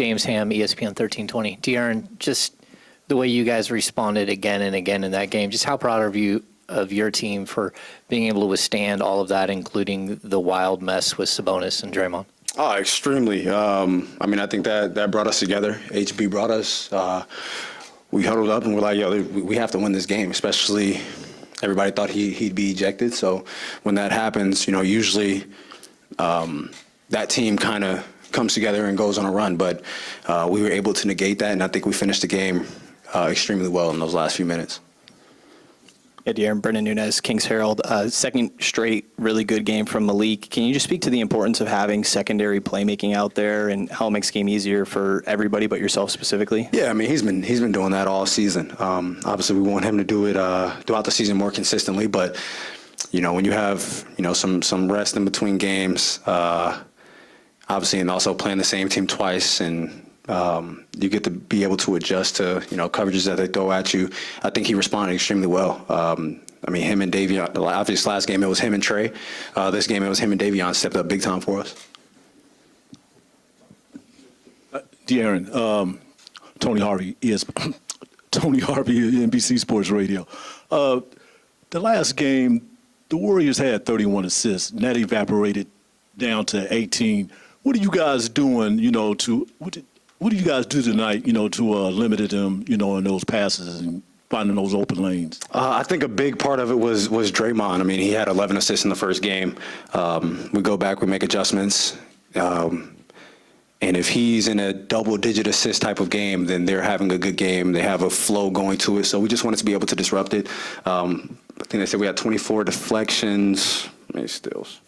James Ham, ESPN 1320. De'Aaron, just the way you guys responded again and again in that game, just how proud are you of your team for being able to withstand all of that, including the wild mess with Sabonis and Draymond? Oh, extremely. I mean, I think that brought us together. HB brought us. We huddled up and we're like, yo, we have to win this game, especially everybody thought he'd be ejected. So when that happens, you know, usually that team kind of comes together and goes on a run. But we were able to negate that, and I think we finished the game extremely well in those last few minutes. Yeah, De'Aaron, Brendan Nunez, Kings Herald, second straight really good game from Malik. Can you just speak to the importance of having secondary playmaking out there and how it makes the game easier for everybody but yourself specifically? Yeah, I mean, he's been doing that all season. Obviously, we want him to do it throughout the season more consistently, but you know, when you have, you know, some rest in between games, obviously, and also playing the same team twice, and you get to be able to adjust to, you know, coverages that they throw at you. I think he responded extremely well. I mean, him and Davion, obviously last game it was him and Trey. This game it was him and Davion stepped up big time for us. De'Aaron, Tony Harvey, NBC Sports Radio. The last game, the Warriors had 31 assists, and that evaporated down to 18. What are you guys doing, you know, what do you guys do tonight, you know, to limit them, you know, in those passes and finding those open lanes? I think a big part of it was Draymond. I mean, he had 11 assists in the first game. We go back, we make adjustments. And if he's in a double-digit assist type of game, then they're having a good game. They have a flow going to it. So we just wanted to be able to disrupt it. I think they said we had 24 deflections. How many steals?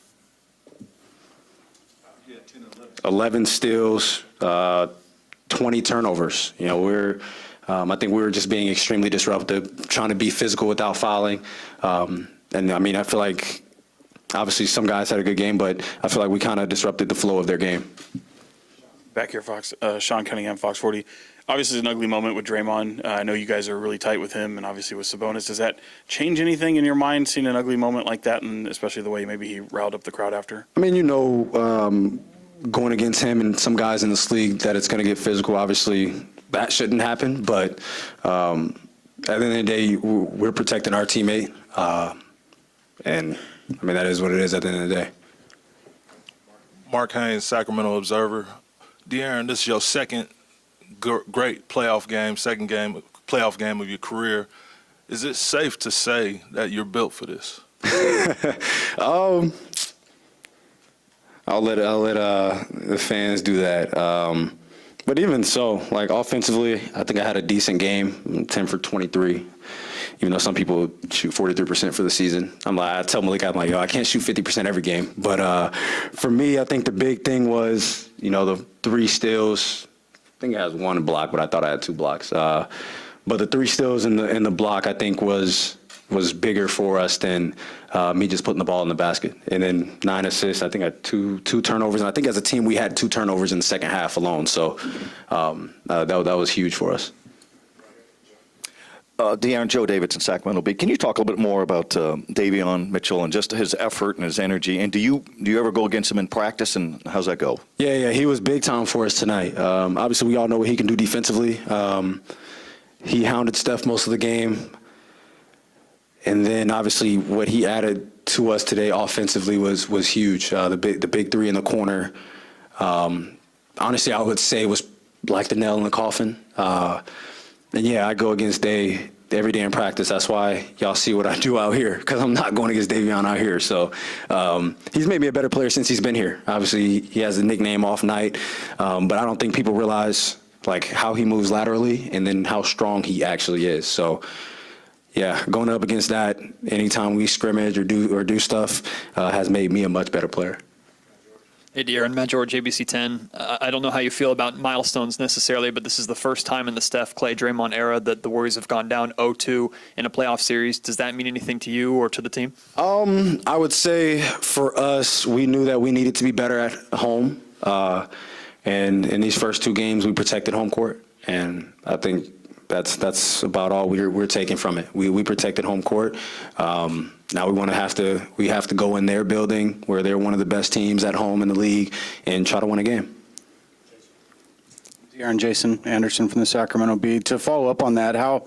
11 steals, 20 turnovers. You know, I think we were just being extremely disruptive, trying to be physical without fouling. And I mean, I feel like obviously some guys had a good game, but I feel like we kind of disrupted the flow of their game. Back here, Fox. Sean Cunningham, Fox 40. Obviously, it's an ugly moment with Draymond. I know you guys are really tight with him, and obviously with Sabonis. Does that change anything in your mind, seeing an ugly moment like that, and especially the way maybe he riled up the crowd after? I mean, you know, going against him and some guys in this league that it's going to get physical. Obviously, that shouldn't happen. But at the end of the day, we're protecting our teammate. And, I mean, that is what it is at the end of the day. Mark Haynes, Sacramento Observer. De'Aaron, this is your second great playoff game, playoff game of your career. Is it safe to say that you're built for this? I'll let the fans do that. But even so, like offensively, I think I had a decent game, 10 for 23. Even though some people shoot 43% for the season, I tell Malik, I'm like, yo, I can't shoot 50% every game. But for me, I think the big thing was, you know, the 3 steals. I think it has 1 block, but I thought I had 2 blocks. But the 3 steals in the block, I think was bigger for us than me just putting the ball in the basket. And then 9 assists, I think I had two turnovers. And I think as a team, we had 2 turnovers in the second half alone. So that was huge for us. De'Aaron, Joe Davidson, Sacramento Bee. Can you talk a little bit more about Davion Mitchell and just his effort and his energy? And do you ever go against him in practice, and how's that go? Yeah, he was big time for us tonight. Obviously, we all know what he can do defensively. He hounded Steph most of the game. And then, obviously, what he added to us today offensively was huge. The big 3 in the corner, honestly, I would say was like the nail in the coffin. And, yeah, I go against Day every day in practice. That's why y'all see what I do out here, because I'm not going against Davion out here. So he's made me a better player since he's been here. Obviously, he has a nickname Off Night, but I don't think people realize, like, how he moves laterally and then how strong he actually is. So, yeah, going up against that anytime we scrimmage or do stuff has made me a much better player. Hey, De'Aaron, Matt George, ABC 10. I don't know how you feel about milestones necessarily, but this is the first time in the Steph, Clay, Draymond era that the Warriors have gone down 0-2 in a playoff series. Does that mean anything to you or to the team? I would say for us, we knew that we needed to be better at home. And in these first 2 games, we protected home court. And I think that's about all we're taking from it. We protected home court. Now we have to go in their building where they're one of the best teams at home in the league and try to win a game. Aaron Jason Anderson from the Sacramento Bee. To follow up on that, how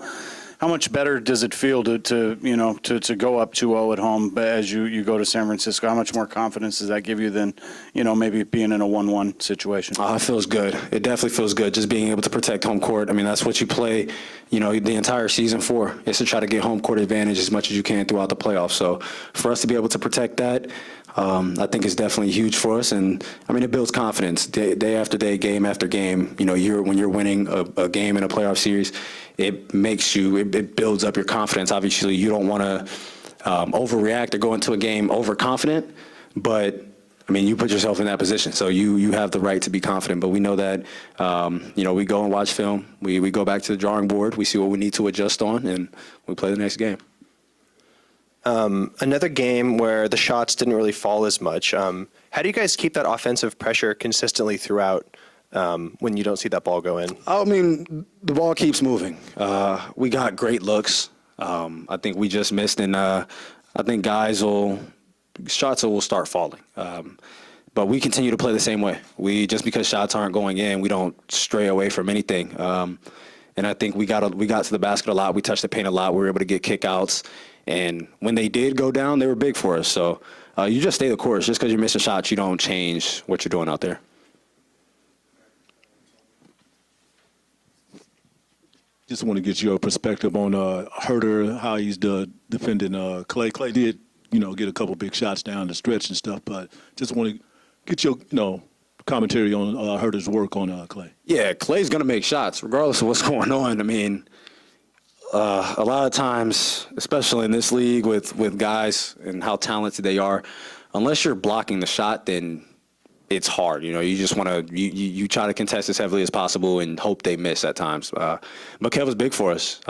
much better does it feel to go up 2-0 at home, but as you go to San Francisco? How much more confidence does that give you than maybe being in a 1-1 situation? It feels good. It definitely feels good just being able to protect home court. I mean, that's what you play, the entire season for, is to try to get home court advantage as much as you can throughout the playoffs. So for us to be able to protect that, I think it's definitely huge for us. And I mean, it builds confidence day after day, game after game. When you're winning a game in a playoff series, it builds up your confidence. Obviously, you don't want to overreact or go into a game overconfident, but I mean, you put yourself in that position, so you have the right to be confident. But we know that, we go and watch film, we go back to the drawing board, we see what we need to adjust on, and we play the next game. Another game where the shots didn't really fall as much. How do you guys keep that offensive pressure consistently throughout when you don't see that ball go in? I mean, the ball keeps moving. We got great looks. I think we just missed, and I think shots will start falling. But we continue to play the same way. Just because shots aren't going in, we don't stray away from anything. And I think we got to the basket a lot. We touched the paint a lot. We were able to get kickouts. And when they did go down, they were big for us. So you just stay the course. Just because you're missing shots, you don't change what you're doing out there. Just want to get your perspective on Herter, how he's defending Clay. Clay did, get a couple big shots down the stretch and stuff, but just want to get your, commentary on Herter's work on Clay. Yeah, Clay's going to make shots regardless of what's going on. I mean, a lot of times, especially in this league with guys and how talented they are, unless you're blocking the shot, then it's hard. You just want to you try to contest as heavily as possible and hope they miss at times. But Kev was big for us.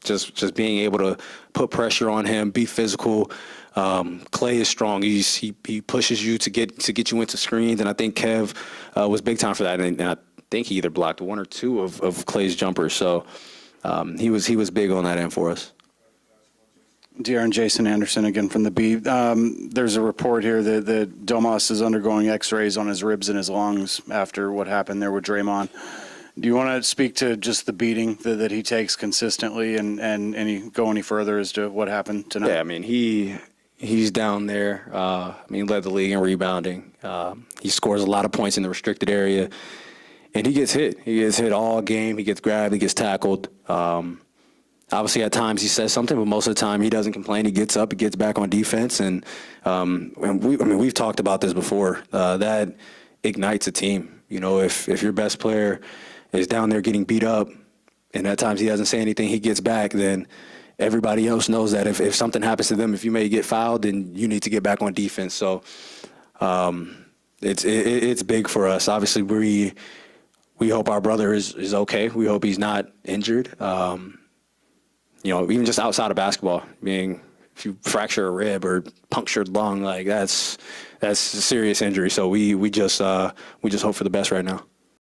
Just being able to put pressure on him, be physical. Clay is strong. He pushes you to get you into screens, and I think Kev was big time for that. And I think he either blocked one or two of Clay's jumpers. So he was big on that end for us. De'Aaron Jason Anderson again from the Bee. There's a report here that Domas is undergoing X-rays on his ribs and his lungs after what happened there with Draymond. Do you want to speak to just the beating that he takes consistently and go any further as to what happened tonight? Yeah, I mean, he's down there. He led the league in rebounding. He scores a lot of points in the restricted area, and he gets hit. He gets hit all game. He gets grabbed. He gets tackled. Obviously, at times he says something, but most of the time he doesn't complain. He gets up, he gets back on defense, and we've talked about this before. That ignites a team. If your best player is down there getting beat up, and at times he doesn't say anything, he gets back, then everybody else knows that if something happens to them, if you may get fouled, then you need to get back on defense. So it's big for us. Obviously, we hope our brother is okay. We hope he's not injured. Even just outside of basketball, if you fracture a rib or punctured lung, like that's a serious injury. So we just hope for the best right now.